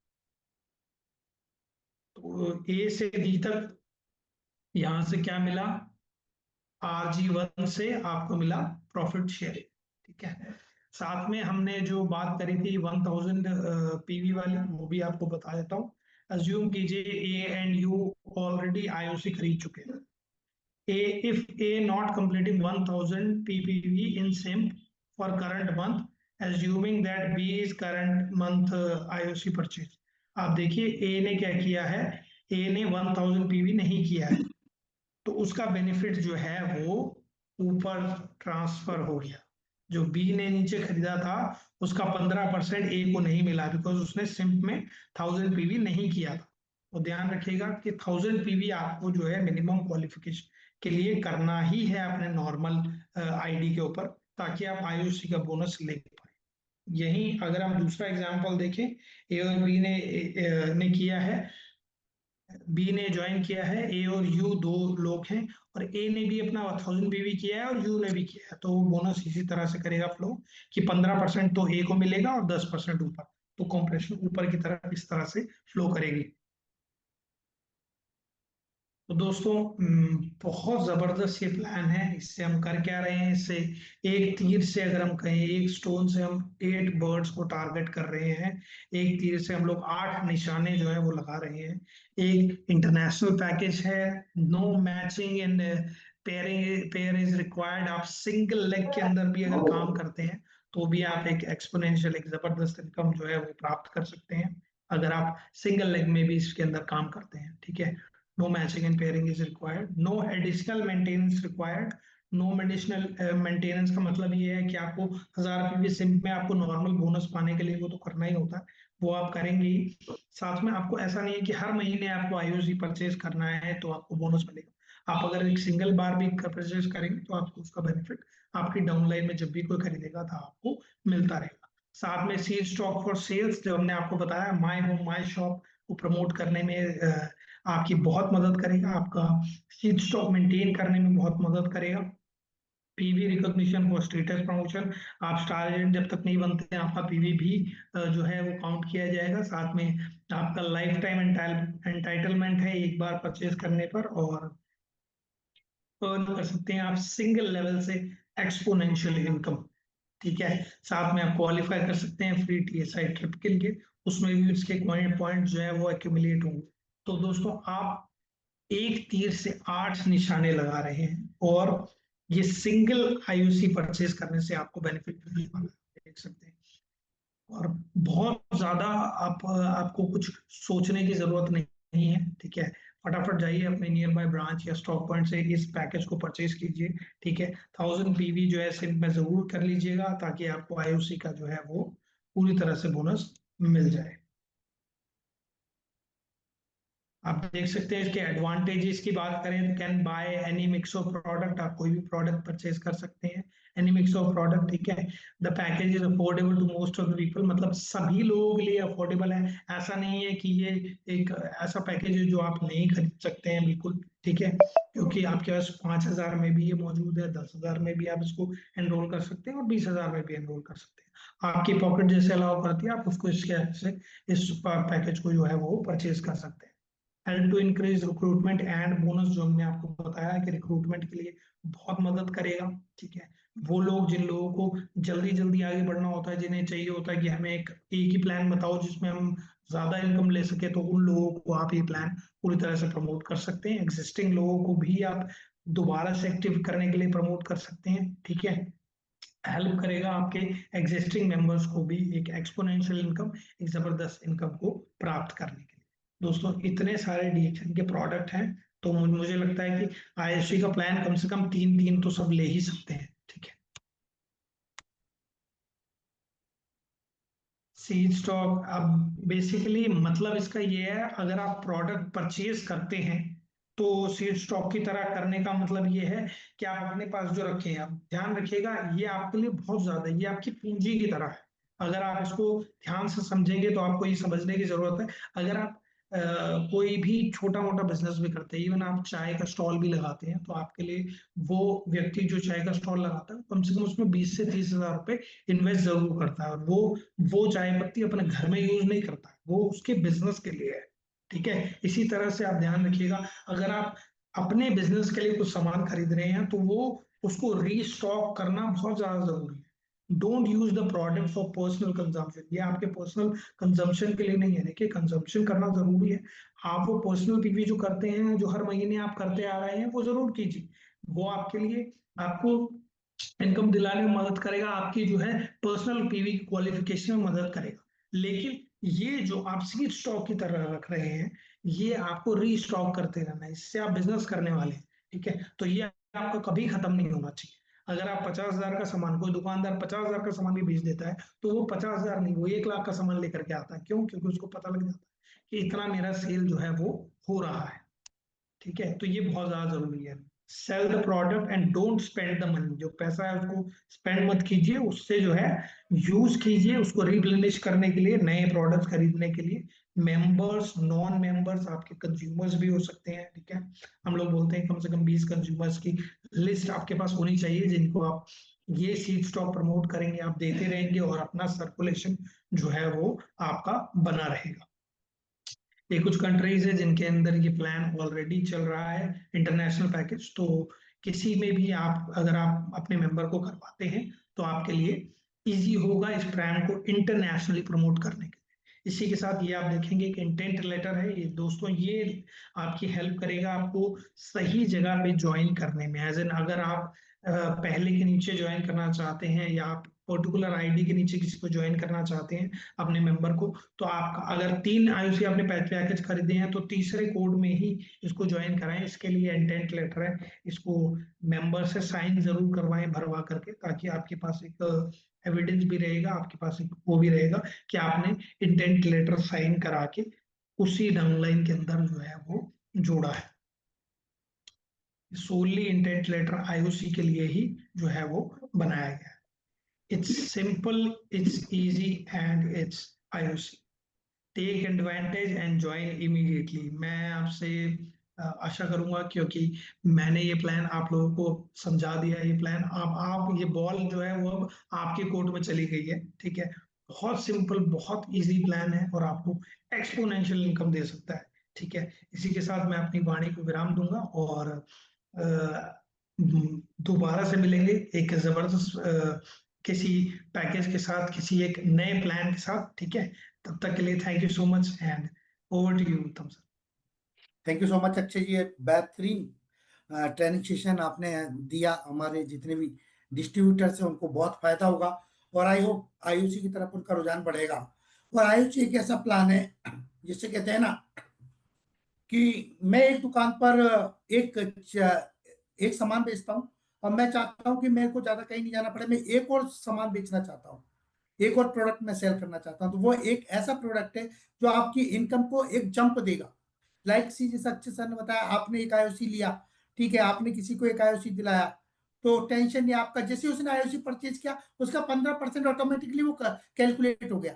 Speaker 2: तो ए से डी तक यहां से क्या मिला, RG1 से आपको मिला प्रॉफिट शेयरिंग, ठीक है। साथ में हमने जो बात करी थी 1000 पीवी वाली, वो भी आपको बता देता हूँ। अज्यूम कीजिए A and you already IOC खरीद चुके हैं। A if A not completing 1000 ppv in SIMP for current month, assuming that B is current month IOC purchase। आप देखिए A ने क्या किया है, A ने 1000 पीवी नहीं किया है, तो उसका बेनिफिट जो है वो ऊपर ट्रांसफर हो गया। जो बी ने नीचे खरीदा था उसका 15% ए को नहीं मिला, बिकॉज उसने सिम्प में 1000 पीवी नहीं किया था। तो ध्यान रखिएगा कि 1000 पीवी आपको जो है मिनिमम क्वालिफिकेशन के लिए करना ही है अपने नॉर्मल आईडी के ऊपर, ताकि आप आईओसी का बोनस ले पाए। यही अगर हम दूसरा एग्जांपल देखें, ए और बी ने किया है, बी ने ज्वाइन किया है, ए और यू दो लोग हैं, और ए ने भी अपना 1000 बीवी किया है और यू ने भी किया है, तो वो बोनस इसी तरह से करेगा फ्लो कि 15% तो ए को मिलेगा और 10% ऊपर, तो कॉम्प्रेशन ऊपर की तरफ इस तरह से फ्लो करेगी। तो दोस्तों बहुत जबरदस्त ये प्लान है। इससे हम कर क्या रहे हैं, इससे एक तीर से अगर हम कहें, एक स्टोन से हम 8 बर्ड्स को टारगेट कर रहे हैं। एक तीर से हम लोग 8 निशाने जो है वो लगा रहे हैं। एक इंटरनेशनल पैकेज है, no matching and pair is required. आप सिंगल लेग के अंदर भी अगर काम करते हैं तो भी आप एक एक्सपोनेंशियल, एक जबरदस्त इनकम जो है वो प्राप्त कर सकते हैं, अगर आप सिंगल लेग में भी इसके अंदर काम करते हैं, ठीक है। No matching and pairing is required, no additional maintenance required। no additional maintenance का मतलब ये है कि आपको 1000 पीवी सिम में आपको नॉर्मल बोनस पाने के लिए वो तो करना ही होता है, वो आप करेंगे ही। साथ में आपको ऐसा नहीं है कि हर महीने आपको आईओसी परचेज करना है तो आपको बोनस मिलेगा। आप अगर एक सिंगल बार भी परचेज करेंगे तो आपको उसका बेनिफिट आपकी डाउनलाइन में जब भी कोई खरीदेगा तो आपको मिलता रहेगा। साथ में सीड स्टॉक फॉर सेल्स जो हमने आपको बताया, माय होम माय शॉप को प्रमोट करने में आपकी बहुत मदद करेगा, आपका सीड स्टॉक मेंटेन करने में बहुत मदद करेगा। PV recognition for status promotion, आप स्टार एजेंट जब तक नहीं बनते हैं आपका पीवी भी जो है वो काउंट किया जाएगा। साथ में आपका लाइफ टाइम एंटाइटलमेंट है एक बार परचेज करने पर, और अर्न कर सकते हैं आप सिंगल लेवल से एक्सपोनेंशियल इनकम। ठीक है, साथ में आप क्वालिफाई कर सकते हैं फ्री टीएसआई ट्रिप के लिए, उसमें भी इसके पॉइंट जो है वो एक्यूमुलेट होंगे। तो दोस्तों आप एक तीर से 8 निशाने लगा रहे हैं, और ये सिंगल आईयूसी परचेज करने से आपको बेनिफिट मिलने वाला है, देख सकते हैं। और बहुत ज्यादा आपको कुछ सोचने की जरूरत नहीं है। ठीक है, फटाफट जाइए अपने नियर बाय ब्रांच या स्टॉक पॉइंट से इस पैकेज को परचेज कीजिए। ठीक है, 1000 पीवी जो है सिम में जरूर कर लीजिएगा, ताकि आपको आईयूसी का जो है वो पूरी तरह से बोनस मिल जाए। आप देख सकते हैं इसके एडवांटेजेस की बात करें तो can buy any mix of product, आप कोई भी प्रोडक्ट परचेज कर सकते हैं, एनी मिक्स ऑफ प्रोडक्ट। ठीक है, the package is affordable to most of the people, मतलब सभी लोगों के लिए अफोर्डेबल है। ऐसा नहीं है कि ये एक ऐसा पैकेज है जो आप नहीं खरीद सकते हैं, बिल्कुल। ठीक है, क्योंकि आपके पास 5000 में भी ये मौजूद है, 10,000 में भी आप इसको एनरोल कर सकते हैं, और 20,000 में भी एनरोल कर सकते हैं। आपकी पॉकेट जैसे अलाउ करती है, आप उसको इसके से इस पैकेज को जो है वो परचेज कर सकते हैं। Help to increase recruitment and bonus, जो हमने आपको बताया कि रिक्रूटमेंट के लिए बहुत मदद करेगा। ठीक है, वो लोग जिन लोगों को जल्दी जल्दी आगे बढ़ना होता है, जिन्हें चाहिए होता है कि हमें एक ही प्लान बताओ जिसमें हम ज्यादा इनकम ले सके, तो उन लोगों को आप ये प्लान पूरी तरह से प्रमोट कर सकते हैं। एग्जिस्टिंग लोगों को भी आप दोबारा से एक्टिव करने के लिए प्रमोट कर सकते हैं। ठीक है, हेल्प करेगा आपके एग्जिस्टिंग मेंबर्स को भी एक एक्सपोनेंशियल इनकम, एक जबरदस्त इनकम को प्राप्त करने के लिए। दोस्तों इतने सारे डीएक्शन के प्रोडक्ट हैं, तो मुझे लगता है कि आईएससी का प्लान कम से कम 3 तो सब ले ही सकते हैं। ठीक है, सीड स्टॉक, अब बेसिकली मतलब इसका ये है, अगर आप प्रोडक्ट परचेज करते हैं तो सीड स्टॉक की तरह करने का मतलब ये है कि आप अपने पास जो रखें, आप ध्यान रखिएगा ये आपके लिए बहुत ज्यादा, ये आपकी पूंजी की तरह है। अगर आप इसको ध्यान से समझेंगे तो आपको ये समझने की जरूरत है, अगर आप कोई भी छोटा मोटा बिजनेस भी करते हैं, इवन आप चाय का स्टॉल भी लगाते हैं, तो आपके लिए वो व्यक्ति जो चाय का स्टॉल लगाता है कम से कम उसमें 20 से 30 हजार रुपए इन्वेस्ट जरूर करता है, और वो चाय पत्ती अपने घर में यूज नहीं करता है, वो उसके बिजनेस के लिए है। ठीक है, इसी तरह से आप ध्यान रखिएगा, अगर आप अपने बिजनेस के लिए कुछ सामान खरीद रहे हैं तो वो उसको रीस्टॉक करना बहुत ज्यादा जरूरी है। Don't use the product for personal consumption, ये आपके पर्सनल कंजम्पशन के लिए नहीं है। देखिए, कंजम्पशन करना जरूरी है, आप वो पर्सनल पीवी जो करते हैं, जो हर महीने आप करते आ रहे हैं, वो जरूर कीजिए। वो आपके लिए, आपको इनकम दिलाने में मदद करेगा, आपकी जो है पर्सनल पीवी क्वालिफिकेशन में मदद करेगा। लेकिन ये जो आप सीड स्टॉक की तरह रख रहे हैं, ये आपको रीस्टॉक करते रहना है, इससे आप बिजनेस करने वाले हैं। ठीक है, तो ये आपको कभी खत्म नहीं होना चाहिए। अगर आप 50,000 का सामान, कोई दुकानदार 50,000 का सामान भी बेच देता है, तो वो 50,000 नहीं, वो 1 लाख का सामान लेकर के आता है। क्यों? क्योंकि उसको पता लग जाता है कि इतना मेरा सेल जो है वो हो रहा है। ठीक है, तो ये बहुत ज्यादा जरूरी है। Sell the product and don't spend the money, जो पैसा है उसको स्पेंड मत कीजिए, उससे जो है यूज कीजिए उसको रिप्लेनिश करने के लिए, नए प्रोडक्ट्स खरीदने के लिए। मेंबर्स, नॉन मेंबर्स आपके कंज्यूमर्स भी हो सकते हैं। ठीक है, हम लोग बोलते हैं कम से कम 20 कंज्यूमर्स की लिस्ट आपके पास होनी चाहिए, जिनको आप ये सीड स्टॉक प्रमोट करेंगे, आप देते रहेंगे, और अपना सर्कुलेशन जो है वो आपका बना रहेगा। ये कुछ कंट्रीज है जिनके अंदर ये प्लान ऑलरेडी चल रहा है, इंटरनेशनल पैकेज। तो किसी में भी आप, अगर आप अपने मेंबर को करवाते हैं, तो आपके लिए इजी होगा इस प्लान को इंटरनेशनली प्रमोट करने के लिए। इसी के साथ ये आप देखेंगे कि इंटेंट लेटर है, ये दोस्तों ये आपकी हेल्प करेगा आपको सही जगह पे ज्वाइन करने में। एज एन, अगर आप पहले के नीचे ज्वाइन करना चाहते हैं, या आप पर्टिकुलर आईडी के नीचे किसी को ज्वाइन करना चाहते हैं अपने मेंबर को, तो आप अगर 3 आईयूसी आपने पैकेज खरीदे हैं, तो तीसरे कोड में ही इसको ज्वाइन कराएं। इसके लिए इंटेंट लेटर है, इसको मेंबर से साइन जरूर करवाएं भरवा करके, ताकि आपके पास एक एविडेंस भी रहेगा, आपके पास एक वो भी रहेगा कि आपने इंटेंट लेटर साइन करा के उसी डाउनलाइन के अंदर जो है वो जोड़ा है। सोनली इंटेंट लेटर आईओसी के लिए ही जो है वो बनाया गया है। it's simple, it's easy, and it's IOC. Take advantage and join immediately. मैं आपसे आशा करूंगा, क्योंकि मैंने ये प्लान आप लोगों को समझा दिया। ये प्लान आप ये बॉल जो है वो अब आपके कोर्ट में चली गई है, ठीक है। बहुत सिंपल, बहुत इजी प्लान है और आपको एक्सपोनेंशियल इनकम दे सकता है, ठीक है। इसी के साथ मैं अपनी वाणी को विराम दूंगा और दोबारा से मिलेंगे एक जबरदस्त किसी पैकेज के साथ, किसी एक नए प्लान के साथ, ठीक है। तब तक के लिए thank you so much and over to you Uttam sir.
Speaker 1: Thank you so much Akshay ji, बेहतरीन ट्रेनिंग सेशन आपने दिया। हमारे जितने भी डिस्ट्रीब्यूटर्स हैं उनको बहुत फायदा होगा और आई होप आईओसी की तरफ उनका रुझान बढ़ेगा। और आईओसी एक ऐसा प्लान है जिससे कहते हैं ना कि मैं एक दुकान पर एक सामान बेचता हूँ और मैं चाहता हूँ कि मेरे को ज्यादा कहीं नहीं जाना पड़े, मैं एक और सामान बेचना चाहता हूँ, एक और प्रोडक्ट मैं सेल करना चाहता हूँ। तो वो एक ऐसा प्रोडक्ट है जो आपकी इनकम को एक जंप देगा। लाइक सी जैसा अक्षय सर ने बताया, आपने एक आईओसी लिया, ठीक है, आपने किसी को एक आईओसी दिलाया तो टेंशन नहीं आपका। जैसे उसने आईओसी परचेज किया उसका 15% ऑटोमेटिकली वो कैलकुलेट हो गया।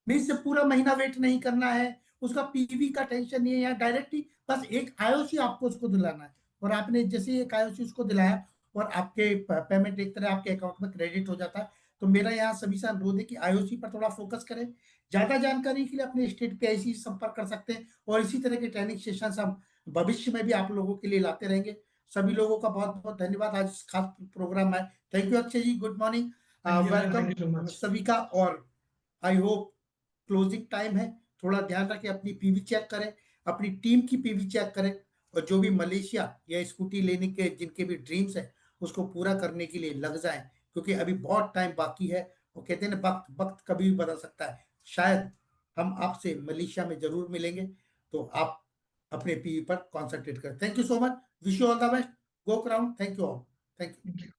Speaker 1: नहीं से पूरा महीना वेट नहीं करना है, उसका पीवी का टेंशन नहीं है, यहाँ डायरेक्ट ही बस एक आईओसी आपको उसको दिलाना है और आपने जैसे एक आईओसी उसको दिलाया और आपके पेमेंट एक तरह आपके अकाउंट में क्रेडिट हो जाता है। तो मेरा यहाँ सभी से अनुरोध है कि आईओसी पर थोड़ा फोकस करें। ज्यादा जानकारी के लिए अपने स्टेट पीआईसी से संपर्क कर सकते हैं और इसी तरह के ट्रेनिंग सेशन हम भविष्य में भी आप लोगों के लिए लाते रहेंगे। सभी लोगों का बहुत बहुत धन्यवाद, आज खास प्रोग्राम है। Thank you Akshay ji, good morning, welcome
Speaker 2: thank you so much.
Speaker 1: सभी का। और आई होप क्लोजिंग टाइम है, थोड़ा ध्यान रखें, अपनी पीवी चेक करें, अपनी टीम की पीवी चेक करें और जो भी मलेशिया या स्कूटी लेने के जिनके भी ड्रीम्स है उसको पूरा करने के लिए लग जाएं, क्योंकि अभी बहुत टाइम बाकी है। वो कहते हैं ना, वक्त वक्त कभी भी बदल सकता है। शायद हम आपसे मलेशिया में जरूर मिलेंगे, तो आप अपने पीवी पर कॉन्सेंट्रेट करें। Thank you so much, wish you all the best, go crown, thank you all, thank you.